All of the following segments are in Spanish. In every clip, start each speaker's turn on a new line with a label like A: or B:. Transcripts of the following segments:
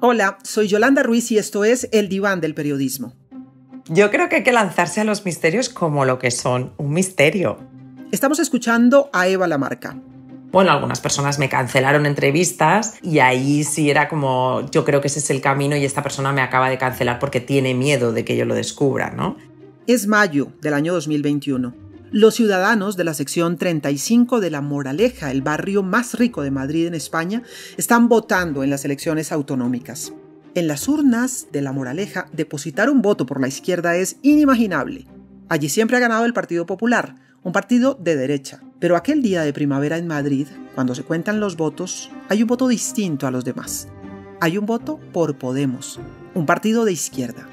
A: Hola, soy Yolanda Ruiz y esto es El Diván del Periodismo.
B: Yo creo que hay que lanzarse a los misterios como lo que son, un misterio.
A: Estamos escuchando a Eva Lamarca.
B: Bueno, algunas personas me cancelaron entrevistas y ahí sí era como, yo creo que ese es el camino y esta persona me acaba de cancelar porque tiene miedo de que yo lo descubra, ¿no?
A: Es mayo del año 2021. Los ciudadanos de la sección 35 de La Moraleja, el barrio más rico de Madrid en España, están votando en las elecciones autonómicas. En las urnas de La Moraleja, depositar un voto por la izquierda es inimaginable. Allí siempre ha ganado el Partido Popular, un partido de derecha. Pero aquel día de primavera en Madrid, cuando se cuentan los votos, hay un voto distinto a los demás. Hay un voto por Podemos, un partido de izquierda.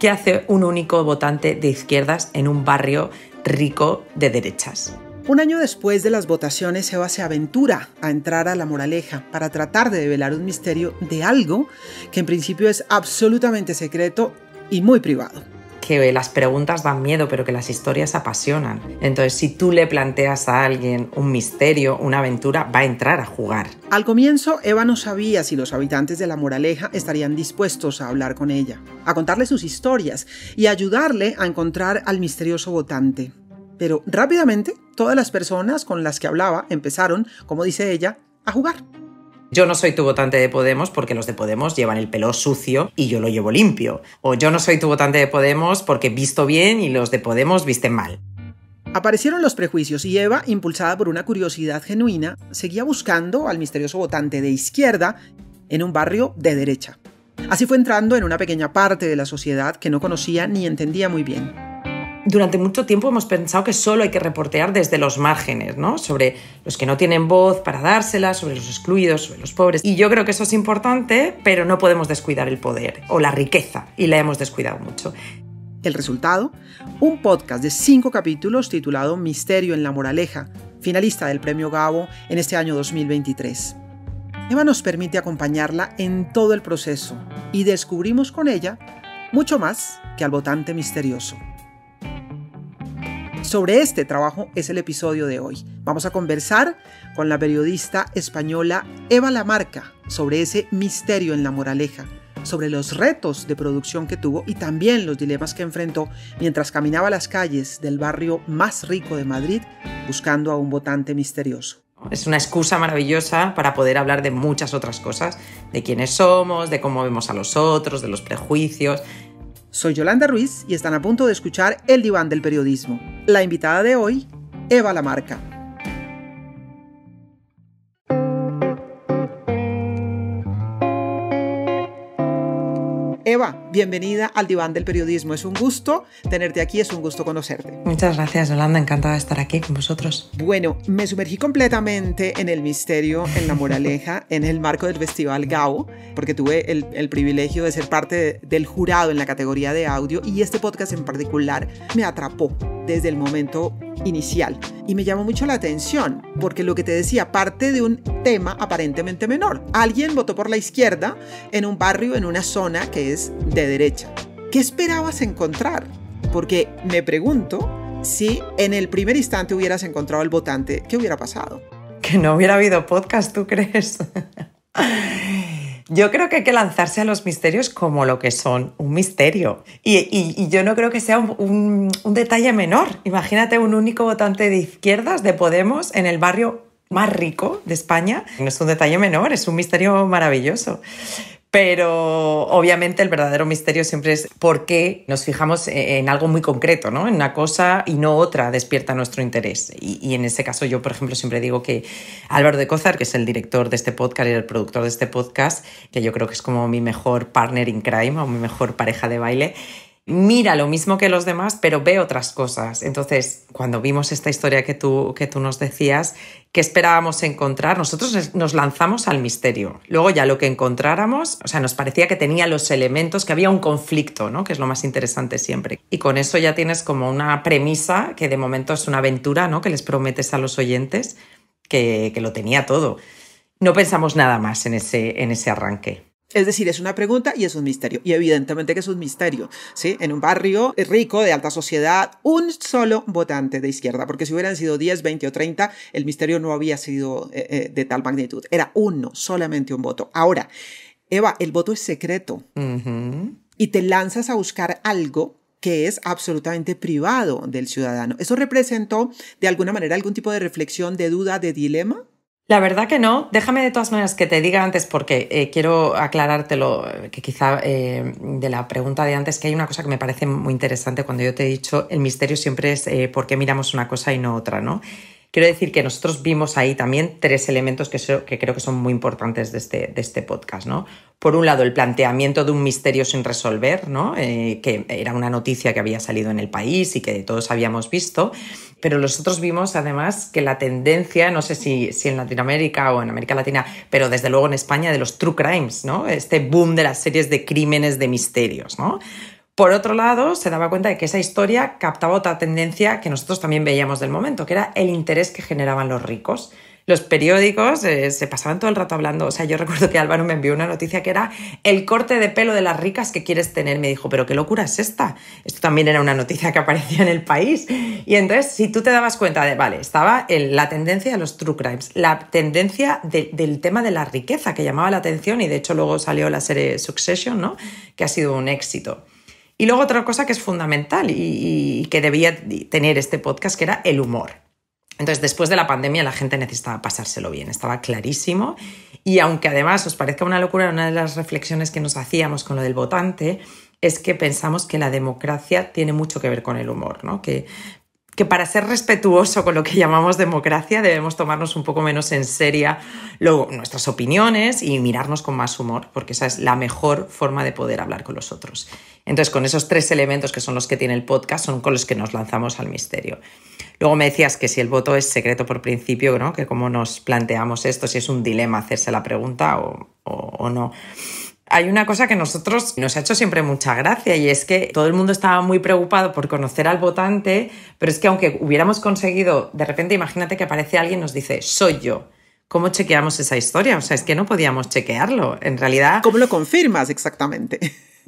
B: ¿Qué hace un único votante de izquierdas en un barrio rico de derechas?
A: Un año después de las votaciones, Eva se aventura a entrar a La Moraleja para tratar de develar un misterio de algo que en principio es absolutamente secreto y muy privado.
B: Que las preguntas dan miedo, pero que las historias apasionan. Entonces, si tú le planteas a alguien un misterio, una aventura, va a entrar a jugar.
A: Al comienzo, Eva no sabía si los habitantes de La Moraleja estarían dispuestos a hablar con ella, a contarle sus historias y a ayudarle a encontrar al misterioso votante. Pero rápidamente, todas las personas con las que hablaba empezaron, como dice ella, a jugar.
B: Yo no soy tu votante de Podemos porque los de Podemos llevan el pelo sucio y yo lo llevo limpio. O yo no soy tu votante de Podemos porque visto bien y los de Podemos visten mal.
A: Aparecieron los prejuicios y Eva, impulsada por una curiosidad genuina, seguía buscando al misterioso votante de izquierda en un barrio de derecha. Así fue entrando en una pequeña parte de la sociedad que no conocía ni entendía muy bien.
B: Durante mucho tiempo hemos pensado que solo hay que reportear desde los márgenes, ¿no? Sobre los que no tienen voz para dársela, sobre los excluidos, sobre los pobres. Y yo creo que eso es importante, pero no podemos descuidar el poder o la riqueza, y la hemos descuidado mucho.
A: El resultado, un podcast de 5 capítulos titulado Misterio en La Moraleja, finalista del Premio Gabo en este año 2023. Eva nos permite acompañarla en todo el proceso y descubrimos con ella mucho más que al votante misterioso. Sobre este trabajo es el episodio de hoy. Vamos a conversar con la periodista española Eva Lamarca sobre ese misterio en La Moraleja, sobre los retos de producción que tuvo y también los dilemas que enfrentó mientras caminaba las calles del barrio más rico de Madrid buscando a un votante misterioso.
B: Es una excusa maravillosa para poder hablar de muchas otras cosas, de quiénes somos, de cómo vemos a los otros, de los prejuicios.
A: Soy Yolanda Ruiz y están a punto de escuchar El Diván del Periodismo. La invitada de hoy, Eva Lamarca. Eva, bienvenida al Diván del Periodismo. Es un gusto tenerte aquí, es un gusto conocerte.
B: Muchas gracias, Yolanda. Encantada de estar aquí con vosotros.
A: Bueno, me sumergí completamente en el misterio en La Moraleja, en el marco del Festival Gabo, porque tuve el privilegio de ser parte del jurado en la categoría de audio y este podcast en particular me atrapó desde el momento inicial y me llamó mucho la atención porque lo que te decía parte de un tema aparentemente menor. Alguien votó por la izquierda en un barrio, en una zona que es de derecha. ¿Qué esperabas encontrar? Porque me pregunto si en el primer instante hubieras encontrado al votante, ¿qué hubiera pasado?
B: Que no hubiera habido podcast, ¿tú crees? Yo creo que hay que lanzarse a los misterios como lo que son, un misterio. Y yo no creo que sea un detalle menor. Imagínate un único votante de izquierdas, de Podemos, en el barrio más rico de España. No es un detalle menor, es un misterio maravilloso. Pero obviamente el verdadero misterio siempre es por qué nos fijamos en algo muy concreto, ¿no? En una cosa y no otra despierta nuestro interés. Y en ese caso yo, por ejemplo, siempre digo que Álvaro de Cózar, que es el director de este podcast y el productor de este podcast, que yo creo que es como mi mejor partner in crime o mi mejor pareja de baile, mira lo mismo que los demás, pero ve otras cosas. Entonces, cuando vimos esta historia que tú nos decías, ¿qué esperábamos encontrar? Nosotros nos lanzamos al misterio. Luego ya lo que encontráramos, o sea, nos parecía que tenía los elementos, que había un conflicto, ¿no? Que es lo más interesante siempre. Y con eso ya tienes como una premisa que de momento es una aventura, ¿no? Que les prometes a los oyentes que lo tenía todo. No pensamos nada más en ese arranque.
A: Es decir, es una pregunta y es un misterio. Y evidentemente que es un misterio, ¿sí? En un barrio rico, de alta sociedad, un solo votante de izquierda. Porque si hubieran sido 10, 20 o 30, el misterio no había sido de tal magnitud. Era uno, solamente un voto. Ahora, Eva, el voto es secreto. Y te lanzas a buscar algo que es absolutamente privado del ciudadano. ¿Eso representó de alguna manera algún tipo de reflexión, de duda, de dilema?
B: La verdad que no. Déjame de todas maneras que te diga antes, porque quiero aclarártelo, que quizá de la pregunta de antes, que hay una cosa que me parece muy interesante cuando yo te he dicho, el misterio siempre es por qué miramos una cosa y no otra, ¿no? Quiero decir que nosotros vimos ahí también 3 elementos que creo que son muy importantes de este podcast, ¿no? Por un lado, el planteamiento de un misterio sin resolver, ¿no? Que era una noticia que había salido en el país y que todos habíamos visto, pero nosotros vimos además que la tendencia, no sé si en Latinoamérica o en América Latina, pero desde luego en España, de los true crimes, ¿no? Este boom de las series de crímenes, de misterios, ¿no? Por otro lado, se daba cuenta de que esa historia captaba otra tendencia que nosotros también veíamos del momento, que era el interés que generaban los ricos. Los periódicos se pasaban todo el rato hablando. O sea, yo recuerdo que Álvaro me envió una noticia que era el corte de pelo de las ricas que quieres tener. Me dijo, ¿pero qué locura es esta? Esto también era una noticia que aparecía en El País. Y entonces, si tú te dabas cuenta de, vale, estaba la tendencia de los true crimes, la tendencia del tema de la riqueza que llamaba la atención, y de hecho luego salió la serie Succession, ¿no? Que ha sido un éxito. Y luego otra cosa que es fundamental y que debía tener este podcast, que era el humor. Entonces, después de la pandemia, la gente necesitaba pasárselo bien, estaba clarísimo. Y aunque además os parezca una locura, una de las reflexiones que nos hacíamos con lo del votante es que pensamos que la democracia tiene mucho que ver con el humor, ¿no? Que para ser respetuoso con lo que llamamos democracia debemos tomarnos un poco menos en serio nuestras opiniones y mirarnos con más humor, porque esa es la mejor forma de poder hablar con los otros. Entonces, con esos 3 elementos que son los que tiene el podcast, son con los que nos lanzamos al misterio. Luego me decías que si el voto es secreto por principio, ¿no? Que cómo nos planteamos esto, si es un dilema hacerse la pregunta o no. Hay una cosa que a nosotros nos ha hecho siempre mucha gracia, y es que todo el mundo estaba muy preocupado por conocer al votante, pero es que aunque hubiéramos conseguido, de repente imagínate que aparece alguien y nos dice, soy yo. ¿Cómo chequeamos esa historia? O sea, es que no podíamos chequearlo. En realidad...
A: ¿Cómo lo confirmas exactamente?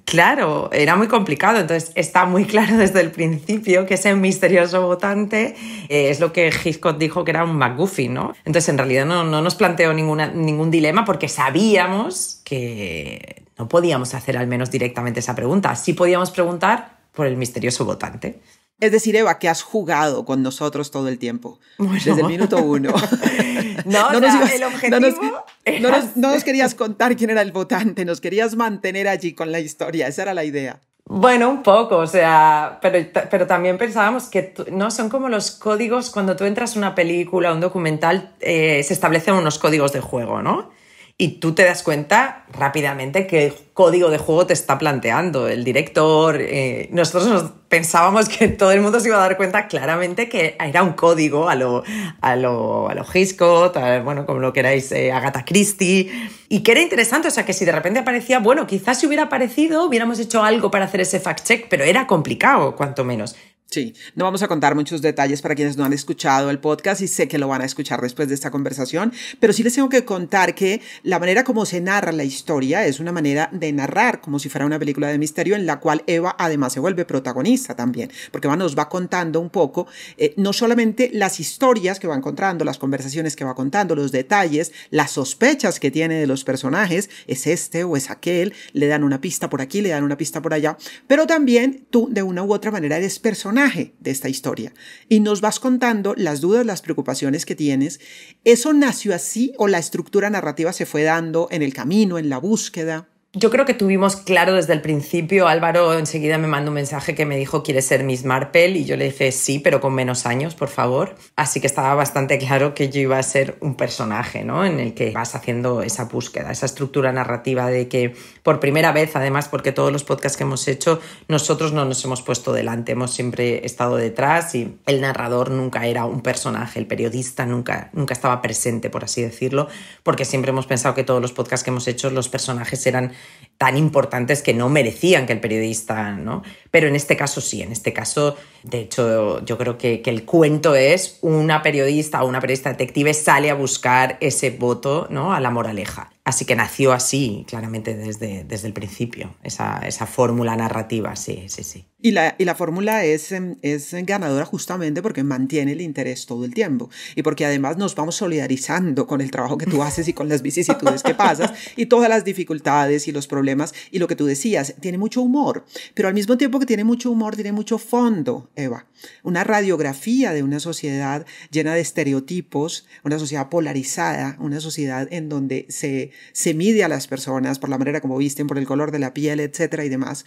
B: Claro, era muy complicado. Entonces está muy claro desde el principio que ese misterioso votante es lo que Hitchcock dijo que era un MacGuffin, ¿no? Entonces en realidad no nos planteó ningún dilema, porque sabíamos que no podíamos hacer al menos directamente esa pregunta. Sí podíamos preguntar por el misterioso votante.
A: Es decir, Eva, que has jugado con nosotros todo el tiempo, bueno, desde el minuto 1.
B: El objetivo
A: no nos querías contar quién era el votante, nos querías mantener allí con la historia, esa era la idea.
B: Bueno, un poco, o sea, pero también pensábamos que no son como los códigos cuando tú entras a una película, un documental, se establecen unos códigos de juego, ¿no? Y tú te das cuenta rápidamente qué código de juego te está planteando el director. Nosotros pensábamos que todo el mundo se iba a dar cuenta claramente que era un código a lo Hitchcock, bueno, como lo queráis, Agatha Christie. Y que era interesante, o sea, que si de repente aparecía, bueno, quizás si hubiera aparecido, hubiéramos hecho algo para hacer ese fact-check, pero era complicado, cuanto menos.
A: Sí, no vamos a contar muchos detalles para quienes no han escuchado el podcast y sé que lo van a escuchar después de esta conversación, pero sí les tengo que contar que la manera como se narra la historia es una manera de narrar como si fuera una película de misterio en la cual Eva además se vuelve protagonista también, porque Eva nos va contando un poco, no solamente las historias que va encontrando, las conversaciones que va contando, los detalles, las sospechas que tiene de los personajes, es este o es aquel, le dan una pista por aquí, le dan una pista por allá, pero también tú de una u otra manera eres personaje de esta historia y nos vas contando las dudas, las preocupaciones que tienes. ¿Eso nació así o la estructura narrativa se fue dando en el camino, en la búsqueda?
B: Yo creo que tuvimos claro desde el principio. Álvaro enseguida me mandó un mensaje que me dijo, ¿quieres ser Miss Marple? Y yo le dije, sí, pero con menos años, por favor. Así que estaba bastante claro que yo iba a ser un personaje, ¿no? En el que vas haciendo esa búsqueda, esa estructura narrativa de que por primera vez, además, porque todos los podcasts que hemos hecho, nosotros no nos hemos puesto delante, hemos siempre estado detrás y el narrador nunca era un personaje, el periodista nunca estaba presente, por así decirlo, porque siempre hemos pensado que todos los podcasts que hemos hecho, los personajes eran tan importantes que no merecían que el periodista, ¿no? Pero en este caso sí, en este caso, de hecho, yo creo que el cuento es una periodista o una periodista detective sale a buscar ese voto, ¿no? A La Moraleja. Así que nació así, claramente, desde el principio, esa fórmula narrativa, sí.
A: Y la fórmula es ganadora justamente porque mantiene el interés todo el tiempo y porque además nos vamos solidarizando con el trabajo que tú haces y con las vicisitudes que pasas y todas las dificultades y los problemas y lo que tú decías, tiene mucho humor, pero al mismo tiempo que tiene mucho humor, tiene mucho fondo, Eva. Una radiografía de una sociedad llena de estereotipos, una sociedad polarizada, una sociedad en donde se mide a las personas por la manera como visten, por el color de la piel, etcétera y demás,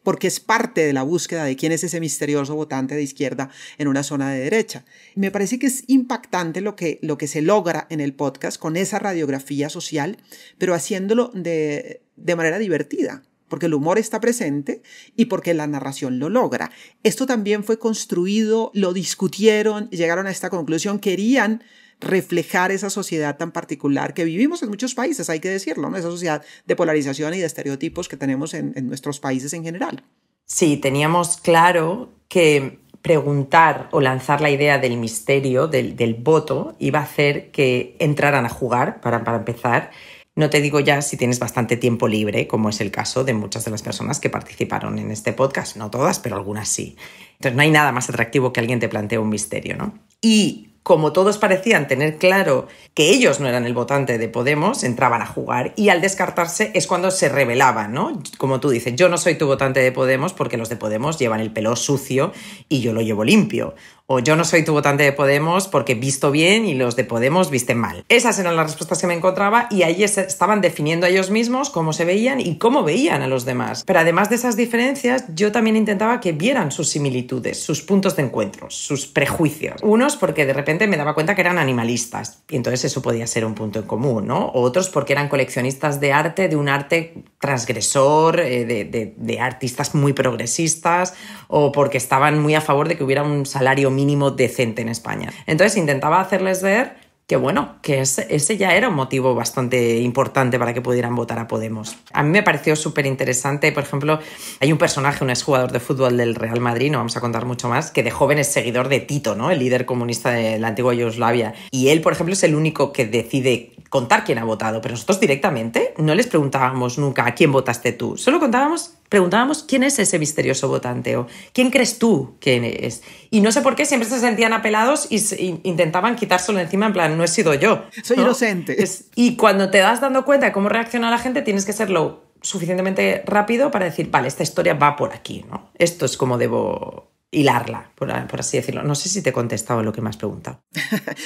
A: porque es parte de la búsqueda de quién es ese misterioso votante de izquierda en una zona de derecha. Me parece que es impactante lo que se logra en el podcast con esa radiografía social, pero haciéndolo de manera divertida, porque el humor está presente y porque la narración lo logra. Esto también fue construido, lo discutieron, llegaron a esta conclusión, querían reflejar esa sociedad tan particular que vivimos en muchos países, hay que decirlo, ¿no? Esa sociedad de polarización y de estereotipos que tenemos en nuestros países en general.
B: Sí, teníamos claro que preguntar o lanzar la idea del misterio, del voto, iba a hacer que entraran a jugar, para empezar. No te digo ya si tienes bastante tiempo libre, como es el caso de muchas de las personas que participaron en este podcast. No todas, pero algunas sí. Entonces no hay nada más atractivo que alguien te plantee un misterio, ¿no? Y como todos parecían tener claro que ellos no eran el votante de Podemos, entraban a jugar y al descartarse es cuando se revelaban, ¿no? Como tú dices, yo no soy tu votante de Podemos porque los de Podemos llevan el pelo sucio y yo lo llevo limpio. O yo no soy tu votante de Podemos porque visto bien y los de Podemos visten mal. Esas eran las respuestas que me encontraba y ahí estaban definiendo a ellos mismos cómo se veían y cómo veían a los demás. Pero además de esas diferencias, yo también intentaba que vieran sus similitudes, sus puntos de encuentro, sus prejuicios. Unos porque de repente me daba cuenta que eran animalistas y entonces eso podía ser un punto en común, ¿no? O otros porque eran coleccionistas de arte, de un arte transgresor, de artistas muy progresistas, o porque estaban muy a favor de que hubiera un salario mínimo decente en España. Entonces intentaba hacerles ver que bueno, que ese ya era un motivo bastante importante para que pudieran votar a Podemos. A mí me pareció súper interesante, por ejemplo, hay un personaje, un exjugador de fútbol del Real Madrid, no vamos a contar mucho más, que de joven es seguidor de Tito, ¿no? El líder comunista de la antigua Yugoslavia. Y él, por ejemplo, es el único que decide contar quién ha votado, pero nosotros directamente no les preguntábamos nunca a quién votaste tú, solo preguntábamos quién es ese misterioso votante o quién crees tú que es. Y no sé por qué siempre se sentían apelados y intentaban quitárselo encima en plan, no he sido yo.
A: Soy inocente.
B: Y cuando te das dando cuenta de cómo reacciona la gente, tienes que serlo suficientemente rápido para decir, vale, esta historia va por aquí, ¿no? Esto es como debo hilarla, por así decirlo. No sé si te he contestado lo que me has preguntado.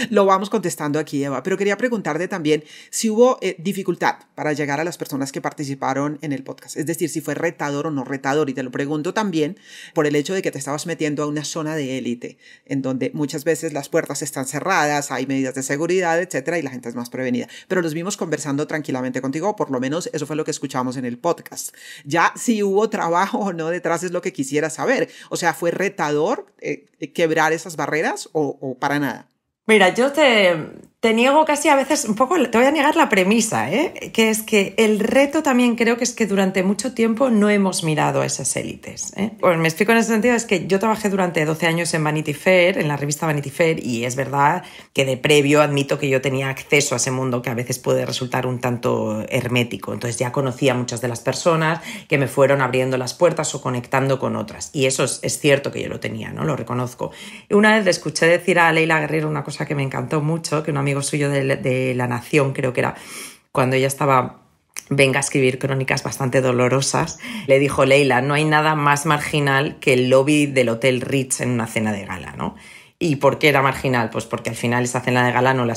A: Lo vamos contestando aquí, Eva, pero quería preguntarte también si hubo dificultad para llegar a las personas que participaron en el podcast, es decir, si fue retador o no retador, y te lo pregunto también por el hecho de que te estabas metiendo a una zona de élite, en donde muchas veces las puertas están cerradas, hay medidas de seguridad, etcétera, y la gente es más prevenida, pero los vimos conversando tranquilamente contigo, o por lo menos eso fue lo que escuchamos en el podcast. Ya si hubo trabajo o no detrás es lo que quisiera saber, o sea, ¿fue retador quebrar esas barreras o para nada?
B: Mira, yo te niego casi a veces un poco, te voy a negar la premisa, que es que el reto también creo que es que durante mucho tiempo no hemos mirado a esas élites. Pues me explico en ese sentido, es que yo trabajé durante 12 años en Vanity Fair, en la revista Vanity Fair, y es verdad que de previo admito que yo tenía acceso a ese mundo que a veces puede resultar un tanto hermético. Entonces ya conocía a muchas de las personas que me fueron abriendo las puertas o conectando con otras. Y eso es cierto que yo lo tenía, ¿no? Lo reconozco. Y una vez le escuché decir a Leila Guerrero una cosa que me encantó mucho, que un amigo suyo de La Nación, creo que era cuando ella estaba venga a escribir crónicas bastante dolorosas, le dijo: Leila, no hay nada más marginal que el lobby del Hotel Ritz en una cena de gala, ¿no? ¿Y por qué era marginal? Pues porque al final esa cena de gala no la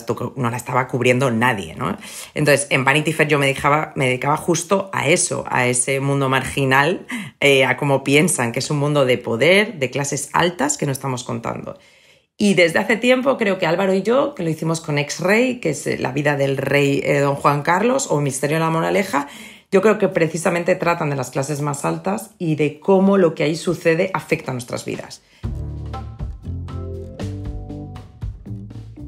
B: estaba cubriendo nadie, ¿no? Entonces, en Vanity Fair yo me dedicaba justo a eso, a ese mundo marginal, a cómo piensan que es un mundo de poder, de clases altas que no estamos contando. Y desde hace tiempo creo que Álvaro y yo, que lo hicimos con Ex-Rey, que es la vida del rey don Juan Carlos, o Misterio en la Moraleja, yo creo que precisamente tratan de las clases más altas y de cómo lo que ahí sucede afecta a nuestras vidas.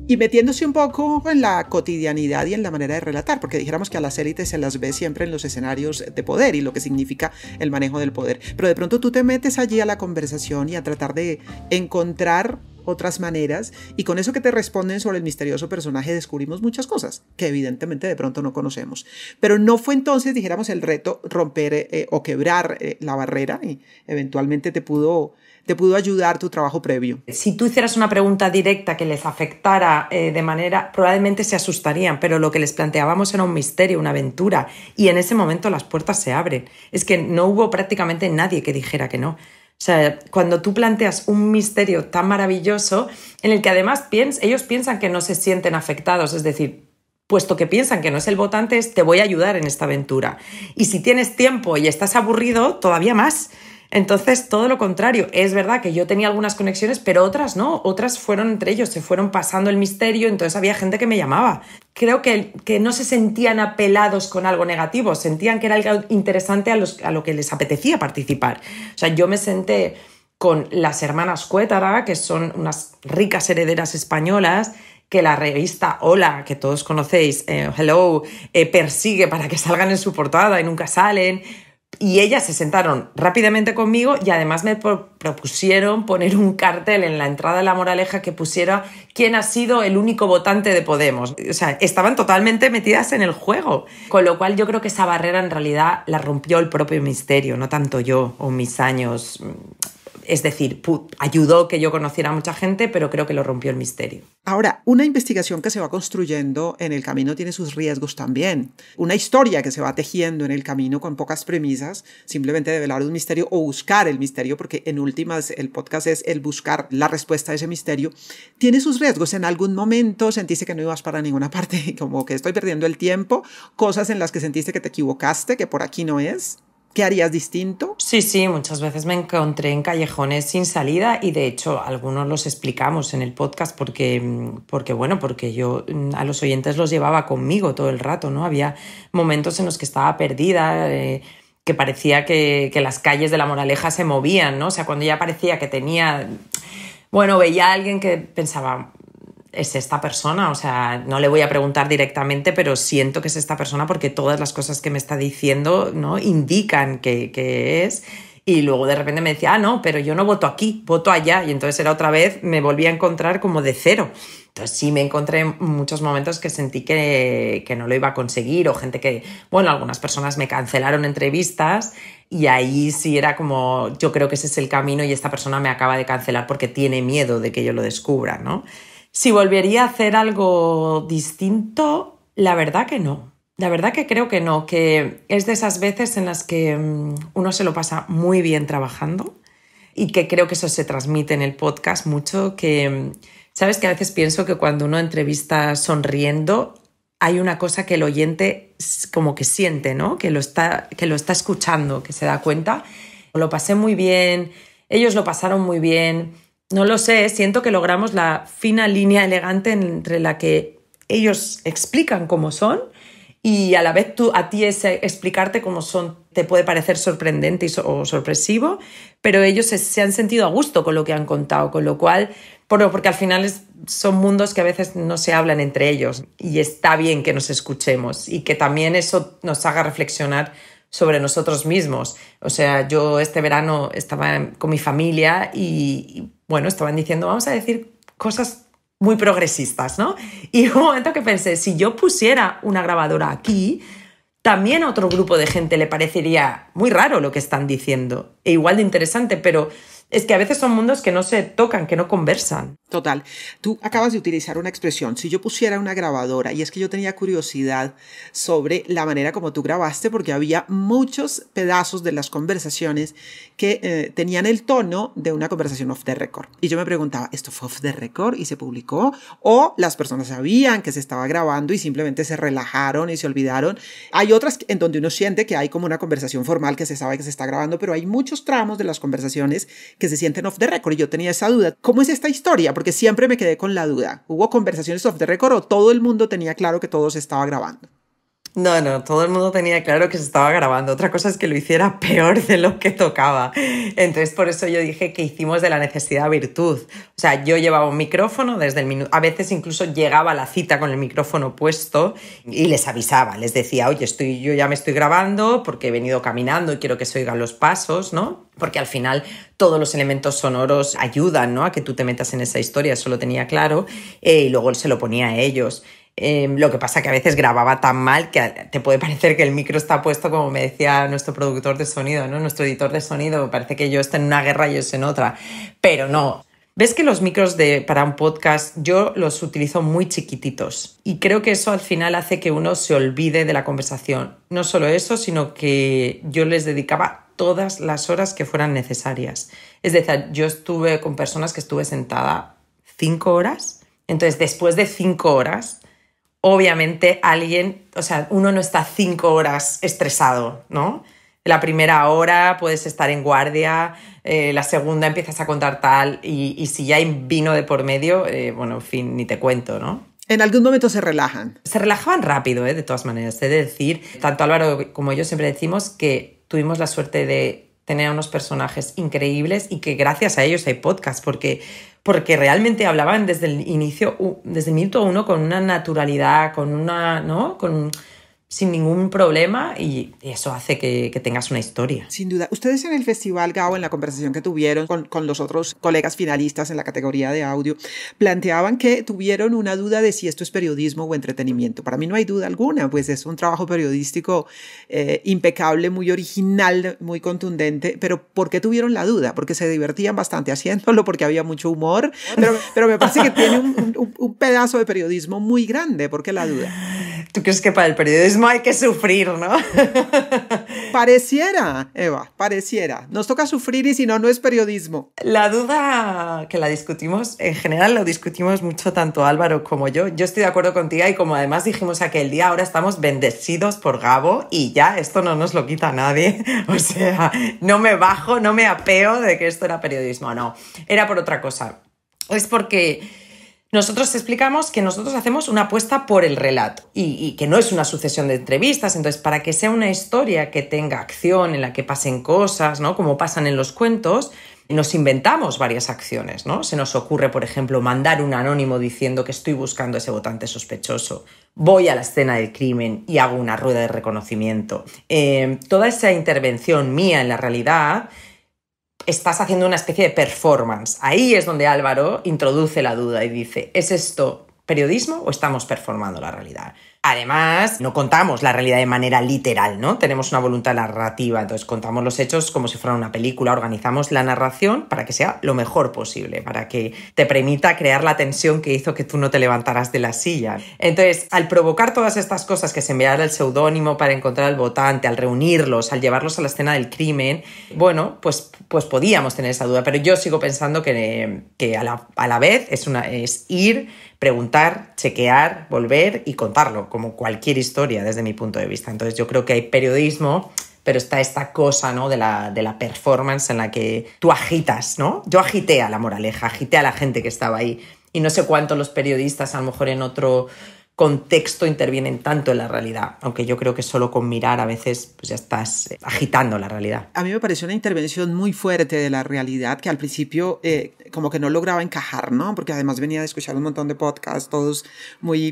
A: Y metiéndose un poco en la cotidianidad y en la manera de relatar, porque dijéramos que a las élites se las ve siempre en los escenarios de poder y lo que significa el manejo del poder. Pero de pronto tú te metes allí a la conversación y a tratar de encontrar otras maneras, y con eso que te responden sobre el misterioso personaje descubrimos muchas cosas que evidentemente de pronto no conocemos. Pero no fue entonces, dijéramos, el reto romper o quebrar la barrera, y eventualmente te pudo ayudar tu trabajo previo.
B: Si tú hicieras una pregunta directa que les afectara de manera, probablemente se asustarían, pero lo que les planteábamos era un misterio, una aventura, y en ese momento las puertas se abren. Es que no hubo prácticamente nadie que dijera que no. O sea, cuando tú planteas un misterio tan maravilloso, en el que además ellos piensan que no se sienten afectados, es decir, puesto que piensan que no es el votante, te voy a ayudar en esta aventura. Y si tienes tiempo y estás aburrido, todavía más. Entonces, todo lo contrario. Es verdad que yo tenía algunas conexiones, pero otras no. Otras fueron entre ellos, se fueron pasando el misterio, entonces había gente que me llamaba. Creo que no se sentían apelados con algo negativo, sentían que era algo interesante a lo que les apetecía participar. O sea, yo me senté con las hermanas Cuétara, que son unas ricas herederas españolas, que la revista Hola, que todos conocéis, Hello, persigue para que salgan en su portada y nunca salen. Y ellas se sentaron rápidamente conmigo y además me propusieron poner un cartel en la entrada de La Moraleja que pusiera quién ha sido el único votante de Podemos. O sea, estaban totalmente metidas en el juego. Con lo cual yo creo que esa barrera en realidad la rompió el propio misterio, no tanto yo o mis años. Es decir, ayudó que yo conociera a mucha gente, pero creo que lo rompió el misterio.
A: Ahora, una investigación que se va construyendo en el camino tiene sus riesgos también. Una historia que se va tejiendo en el camino con pocas premisas, simplemente develar un misterio o buscar el misterio, porque en últimas el podcast es el buscar la respuesta a ese misterio, tiene sus riesgos. En algún momento sentiste que no ibas para ninguna parte, como que estoy perdiendo el tiempo, cosas en las que sentiste que te equivocaste, que por aquí no es. ¿Qué harías distinto?
B: Sí, muchas veces me encontré en callejones sin salida y de hecho algunos los explicamos en el podcast porque yo a los oyentes los llevaba conmigo todo el rato, ¿no? Había momentos en los que estaba perdida, que parecía que las calles de La Moraleja se movían, ¿no? O sea, cuando ya parecía que veía a alguien que pensaba, es esta persona, o sea, no le voy a preguntar directamente, pero siento que es esta persona porque todas las cosas que me está diciendo, ¿no?, indican que es. Y luego de repente me decía, no, pero yo no voto aquí, voto allá. Y entonces era otra vez, me volví a encontrar como de cero. Entonces sí me encontré en muchos momentos que sentí que no lo iba a conseguir, o gente que, algunas personas me cancelaron entrevistas y ahí sí era como, yo creo que ese es el camino y esta persona me acaba de cancelar porque tiene miedo de que yo lo descubra, ¿no? Si volvería a hacer algo distinto, la verdad que no. La verdad que creo que no, que es de esas veces en las que uno se lo pasa muy bien trabajando y que creo que eso se transmite en el podcast mucho, que sabes que a veces pienso que cuando uno entrevista sonriendo hay una cosa que el oyente como que siente, ¿no? Que lo está escuchando, que se da cuenta. Lo pasé muy bien, ellos lo pasaron muy bien. No lo sé, siento que logramos la fina línea elegante entre la que ellos explican cómo son y a la vez a ti explicarte cómo son te puede parecer sorprendente o sorpresivo, pero ellos se han sentido a gusto con lo que han contado, con lo cual, porque al final son mundos que a veces no se hablan entre ellos y está bien que nos escuchemos y que también eso nos haga reflexionar sobre nosotros mismos. O sea, yo este verano estaba con mi familia y estaban diciendo, vamos a decir cosas muy progresistas, ¿no? Y hubo un momento que pensé, si yo pusiera una grabadora aquí, también a otro grupo de gente le parecería muy raro lo que están diciendo, e igual de interesante, pero es que a veces son mundos que no se tocan, que no conversan.
A: Total. Tú acabas de utilizar una expresión, si yo pusiera una grabadora, y es que yo tenía curiosidad sobre la manera como tú grabaste, porque había muchos pedazos de las conversaciones que tenían el tono de una conversación off the record. Y yo me preguntaba, ¿esto fue off the record y se publicó? ¿O las personas sabían que se estaba grabando y simplemente se relajaron y se olvidaron? Hay otras en donde uno siente que hay como una conversación formal que se sabe que se está grabando, pero hay muchos tramos de las conversaciones que se sienten off the record y yo tenía esa duda. ¿Cómo es esta historia? Porque siempre me quedé con la duda. ¿Hubo conversaciones off the record o todo el mundo tenía claro que todo se estaba grabando?
B: No, todo el mundo tenía claro que se estaba grabando. Otra cosa es que lo hiciera peor de lo que tocaba. Entonces, por eso yo dije que hicimos de la necesidad virtud. O sea, yo llevaba un micrófono desde el minuto... A veces incluso llegaba a la cita con el micrófono puesto y les avisaba. Les decía, oye, yo ya me estoy grabando porque he venido caminando y quiero que se oigan los pasos, ¿no? Porque al final todos los elementos sonoros ayudan, ¿no?, a que tú te metas en esa historia. Eso lo tenía claro. Y luego se lo ponía a ellos. Lo que pasa que a veces grababa tan mal que te puede parecer que el micro está puesto, como me decía nuestro productor de sonido, ¿no? Nuestro editor de sonido, parece que yo estoy en una guerra y ellos en otra, pero no. ¿Ves que los micros para un podcast yo los utilizo muy chiquititos? Y creo que eso al final hace que uno se olvide de la conversación. No solo eso, sino que yo les dedicaba todas las horas que fueran necesarias. Es decir, yo estuve con personas que estuve sentada 5 horas. Entonces, después de 5 horas... Obviamente uno no está 5 horas estresado, ¿no? La primera hora puedes estar en guardia, la segunda empiezas a contar tal y si ya hay vino de por medio, en fin, ni te cuento, ¿no?
A: En algún momento se relajan.
B: Se relajaban rápido, de todas maneras. He de decir, tanto Álvaro como yo siempre decimos que tuvimos la suerte de tener a unos personajes increíbles y que gracias a ellos hay podcast, porque realmente hablaban desde el inicio, desde el minuto 1, con una naturalidad, sin ningún problema, y eso hace que tengas una historia.
A: Sin duda. Ustedes en el Festival GAO, en la conversación que tuvieron con los otros colegas finalistas en la categoría de audio, planteaban que tuvieron una duda de si esto es periodismo o entretenimiento. Para mí no hay duda alguna, pues es un trabajo periodístico impecable, muy original, muy contundente, pero ¿por qué tuvieron la duda? Porque se divertían bastante haciéndolo, porque había mucho humor, pero me parece que tiene un pedazo de periodismo muy grande. ¿Por qué la duda?
B: ¿Tú crees que para el periodismo hay que sufrir, no?
A: Pareciera, Eva, pareciera. Nos toca sufrir y si no, no es periodismo.
B: La duda que la discutimos, en general lo discutimos mucho tanto Álvaro como yo. Yo estoy de acuerdo contigo y como además dijimos aquel día, ahora estamos bendecidos por Gabo y ya esto no nos lo quita nadie. O sea, no me bajo, no me apeo de que esto era periodismo, no. Era por otra cosa. Es porque... Nosotros explicamos que nosotros hacemos una apuesta por el relato y que no es una sucesión de entrevistas. Entonces, para que sea una historia que tenga acción, en la que pasen cosas, ¿no?, como pasan en los cuentos, nos inventamos varias acciones, ¿no? Se nos ocurre, por ejemplo, mandar un anónimo diciendo que estoy buscando a ese votante sospechoso. Voy a la escena del crimen y hago una rueda de reconocimiento. Toda esa intervención mía en la realidad... Estás haciendo una especie de performance. Ahí es donde Álvaro introduce la duda y dice, ¿es esto periodismo o estamos performando la realidad? Además, no contamos la realidad de manera literal, ¿no? Tenemos una voluntad narrativa, entonces contamos los hechos como si fuera una película, organizamos la narración para que sea lo mejor posible, para que te permita crear la tensión que hizo que tú no te levantaras de la silla. Entonces, al provocar todas estas cosas, que se enviara el seudónimo para encontrar al votante, al reunirlos, al llevarlos a la escena del crimen, bueno, pues podíamos tener esa duda, pero yo sigo pensando que a la vez es ir, preguntar, chequear, volver y contarlo, como cualquier historia desde mi punto de vista. Entonces yo creo que hay periodismo, pero está esta cosa, ¿no?, de la performance en la que tú agitas, ¿no? Yo agité a la moraleja, agité a la gente que estaba ahí y no sé cuánto los periodistas a lo mejor en otro contexto intervienen tanto en la realidad, aunque yo creo que solo con mirar a veces pues ya estás agitando la realidad.
A: A mí me pareció una intervención muy fuerte de la realidad que al principio como que no lograba encajar, ¿no? Porque además venía de escuchar un montón de podcasts, todos muy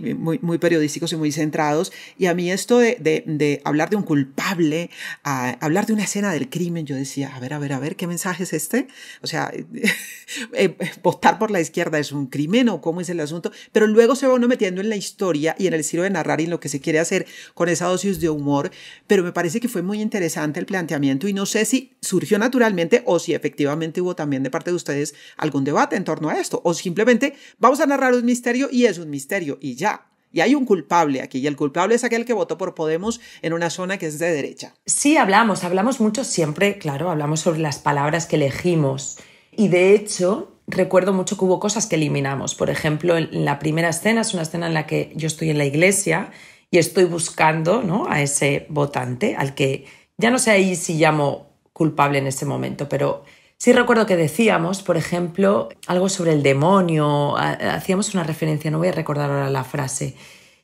A: periodísticos y muy centrados, y a mí esto de hablar de un culpable, hablar de una escena del crimen, yo decía, a ver, ¿qué mensaje es este? O sea, votar por la izquierda es un crimen o cómo es el asunto, pero luego se va uno metiendo en la historia y en el estilo de narrar y en lo que se quiere hacer con esa dosis de humor, pero me parece que fue muy interesante el planteamiento y no sé si surgió naturalmente o si efectivamente hubo también de parte de ustedes algún debate en torno a esto o simplemente vamos a narrar un misterio y es un misterio y ya. Y hay un culpable aquí, y el culpable es aquel que votó por Podemos en una zona que es de derecha.
B: Sí, hablamos mucho siempre, claro, hablamos sobre las palabras que elegimos y de hecho... Recuerdo mucho que hubo cosas que eliminamos. Por ejemplo, en la primera escena es una escena en la que yo estoy en la iglesia y estoy buscando, ¿no?, a ese votante, al que ya no sé ahí si llamo culpable en ese momento, pero sí recuerdo que decíamos, por ejemplo, algo sobre el demonio, hacíamos una referencia, no voy a recordar ahora la frase,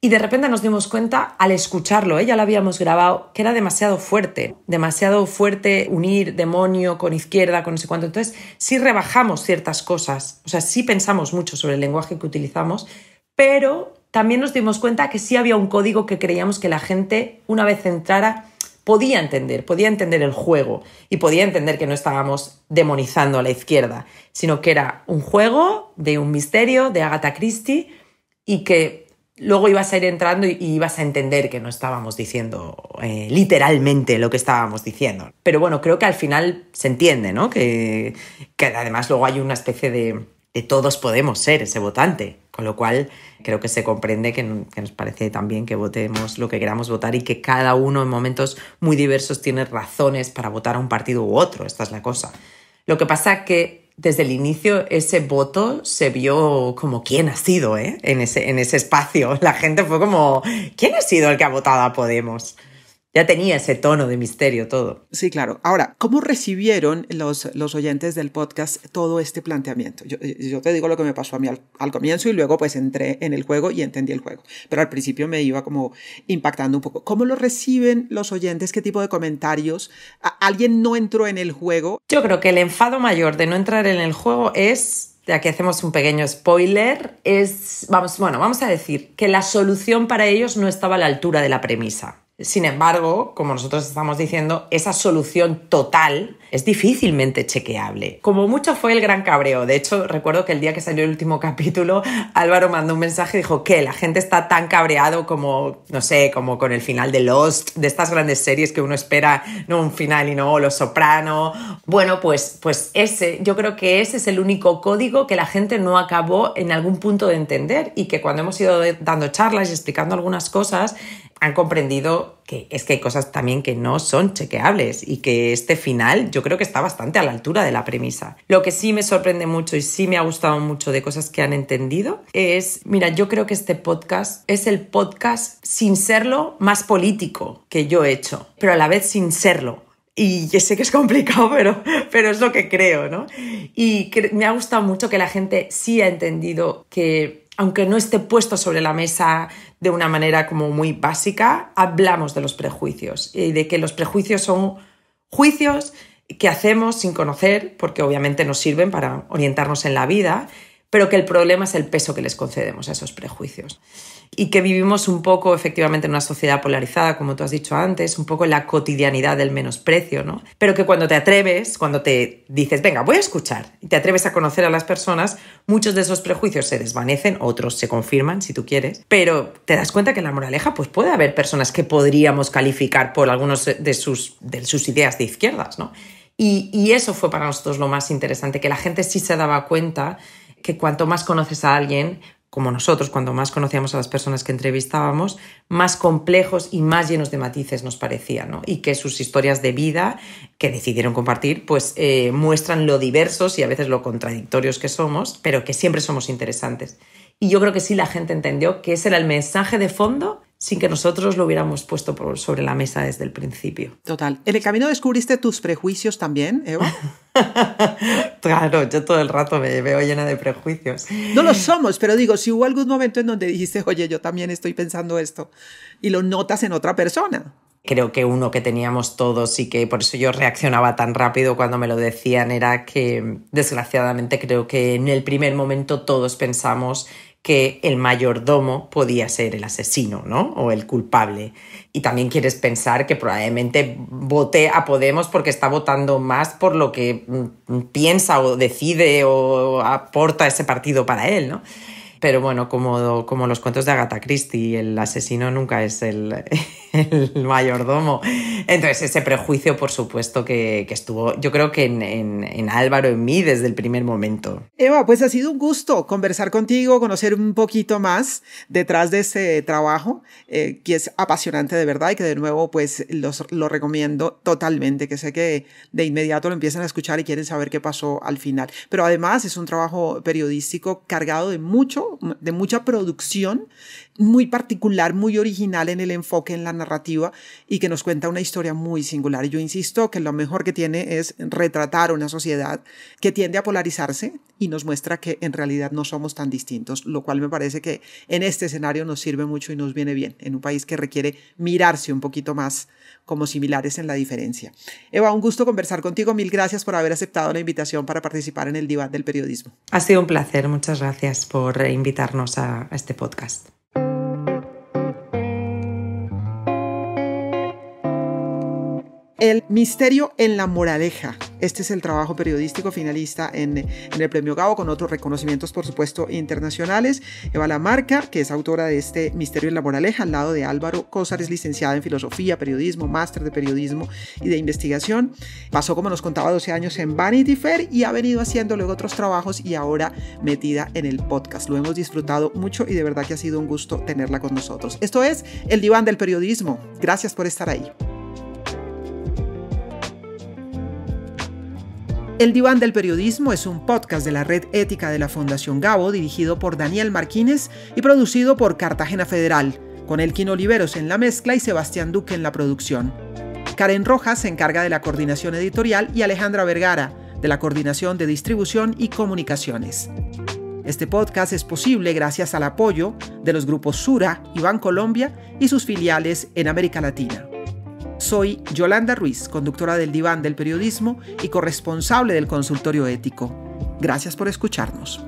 B: Y de repente nos dimos cuenta, al escucharlo, ya lo habíamos grabado, que era demasiado fuerte unir demonio con izquierda, con no sé cuánto. Entonces sí rebajamos ciertas cosas, o sea, sí pensamos mucho sobre el lenguaje que utilizamos, pero también nos dimos cuenta que sí había un código que creíamos que la gente, una vez entrara, podía entender el juego y podía entender que no estábamos demonizando a la izquierda, sino que era un juego de un misterio de Agatha Christie y que luego ibas a ir entrando y ibas a entender que no estábamos diciendo literalmente lo que estábamos diciendo. Pero bueno, creo que al final se entiende, ¿no? Que además luego hay una especie de todos podemos ser ese votante, con lo cual creo que se comprende que nos parece también que votemos lo que queramos votar y que cada uno en momentos muy diversos tiene razones para votar a un partido u otro. Esta es la cosa. Lo que pasa que desde el inicio ese voto se vio como quién ha sido en ese espacio. La gente fue como, ¿quién ha sido el que ha votado a Podemos? Ya tenía ese tono de misterio todo.
A: Sí, claro. Ahora, ¿cómo recibieron los oyentes del podcast todo este planteamiento? Yo te digo lo que me pasó a mí al comienzo y luego pues entré en el juego y entendí el juego. Pero al principio me iba como impactando un poco. ¿Cómo lo reciben los oyentes? ¿Qué tipo de comentarios? ¿Alguien no entró en el juego?
B: Yo creo que el enfado mayor de no entrar en el juego es... Ya que hacemos un pequeño spoiler, vamos a decir que la solución para ellos no estaba a la altura de la premisa. Sin embargo, como nosotros estamos diciendo, esa solución total es difícilmente chequeable. Como mucho fue el gran cabreo. De hecho, recuerdo que el día que salió el último capítulo, Álvaro mandó un mensaje y dijo que la gente está tan cabreado como, no sé, como con el final de Lost, de estas grandes series que uno espera, no un final y no Los Soprano. Bueno, pues yo creo que ese es el único código que la gente no acabó en algún punto de entender y que cuando hemos ido dando charlas y explicando algunas cosas, han comprendido que es que hay cosas también que no son chequeables y que este final yo creo que está bastante a la altura de la premisa. Lo que sí me sorprende mucho y sí me ha gustado mucho de cosas que han entendido es, mira, yo creo que este podcast es el podcast sin serlo más político que yo he hecho, pero a la vez sin serlo. Y yo sé que es complicado, pero es lo que creo, ¿no? Y me ha gustado mucho que la gente sí ha entendido que, aunque no esté puesto sobre la mesa de una manera como muy básica, hablamos de los prejuicios y de que los prejuicios son juicios que hacemos sin conocer, porque obviamente nos sirven para orientarnos en la vida, pero que el problema es el peso que les concedemos a esos prejuicios. Y que vivimos un poco, efectivamente, en una sociedad polarizada, como tú has dicho antes, un poco en la cotidianidad del menosprecio, ¿no? Pero que cuando te atreves, cuando te dices, venga, voy a escuchar, y te atreves a conocer a las personas, muchos de esos prejuicios se desvanecen, otros se confirman, si tú quieres, pero te das cuenta que en la moraleja pues puede haber personas que podríamos calificar por algunos de sus ideas de izquierdas, ¿no? Y eso fue para nosotros lo más interesante, que la gente sí se daba cuenta que cuanto más conoces a alguien, como nosotros, cuando más conocíamos a las personas que entrevistábamos, más complejos y más llenos de matices nos parecían, ¿no? Y que sus historias de vida que decidieron compartir, pues muestran lo diversos y a veces lo contradictorios que somos, pero que siempre somos interesantes. Y yo creo que sí la gente entendió que ese era el mensaje de fondo sin que nosotros lo hubiéramos puesto sobre la mesa desde el principio.
A: Total. ¿En el camino descubriste tus prejuicios también, Eva?
B: Claro, yo todo el rato me veo llena de prejuicios.
A: No lo somos, pero digo, si hubo algún momento en donde dijiste, oye, yo también estoy pensando esto, y lo notas en otra persona.
B: Creo que uno que teníamos todos y que por eso yo reaccionaba tan rápido cuando me lo decían era que, desgraciadamente, creo que en el primer momento todos pensamos que el mayordomo podía ser el asesino, ¿no? O el culpable. Y también quieres pensar que probablemente vote a Podemos porque está votando más por lo que piensa o decide o aporta ese partido para él, ¿no? Pero bueno, como los cuentos de Agatha Christie, el asesino nunca es el mayordomo. Entonces ese prejuicio, por supuesto, que estuvo, yo creo que en Álvaro, en mí, desde el primer momento.
A: Eva, pues ha sido un gusto conversar contigo, conocer un poquito más detrás de este trabajo, que es apasionante de verdad y que de nuevo pues lo recomiendo totalmente, que sé que de inmediato lo empiezan a escuchar y quieren saber qué pasó al final. Pero además es un trabajo periodístico cargado de mucha producción, muy particular, muy original en el enfoque, en la narrativa, y que nos cuenta una historia muy singular. Y yo insisto que lo mejor que tiene es retratar una sociedad que tiende a polarizarse y nos muestra que en realidad no somos tan distintos, lo cual me parece que en este escenario nos sirve mucho y nos viene bien, en un país que requiere mirarse un poquito más como similares en la diferencia. Eva, un gusto conversar contigo. Mil gracias por haber aceptado la invitación para participar en el Diván del Periodismo.
B: Ha sido un placer. Muchas gracias por invitarnos a este podcast.
A: El misterio en la moraleja. Este es el trabajo periodístico finalista en el Premio Gabo, con otros reconocimientos, por supuesto, internacionales. Eva Lamarca, que es autora de este Misterio en la moraleja, al lado de Álvaro Cózar, es licenciada en Filosofía, Periodismo, Máster de Periodismo y de Investigación. Pasó, como nos contaba, 12 años en Vanity Fair y ha venido haciendo luego otros trabajos y ahora metida en el podcast. Lo hemos disfrutado mucho y de verdad que ha sido un gusto tenerla con nosotros. Esto es El Diván del Periodismo. Gracias por estar ahí. El Diván del Periodismo es un podcast de la Red Ética de la Fundación Gabo, dirigido por Daniel Marquínez y producido por Cartagena Federal, con Elkin Oliveros en la mezcla y Sebastián Duque en la producción. Karen Rojas se encarga de la coordinación editorial y Alejandra Vergara de la coordinación de distribución y comunicaciones. Este podcast es posible gracias al apoyo de los grupos Sura y Bancolombia y sus filiales en América Latina. Soy Yolanda Ruiz, conductora del Diván del Periodismo y corresponsable del Consultorio Ético. Gracias por escucharnos.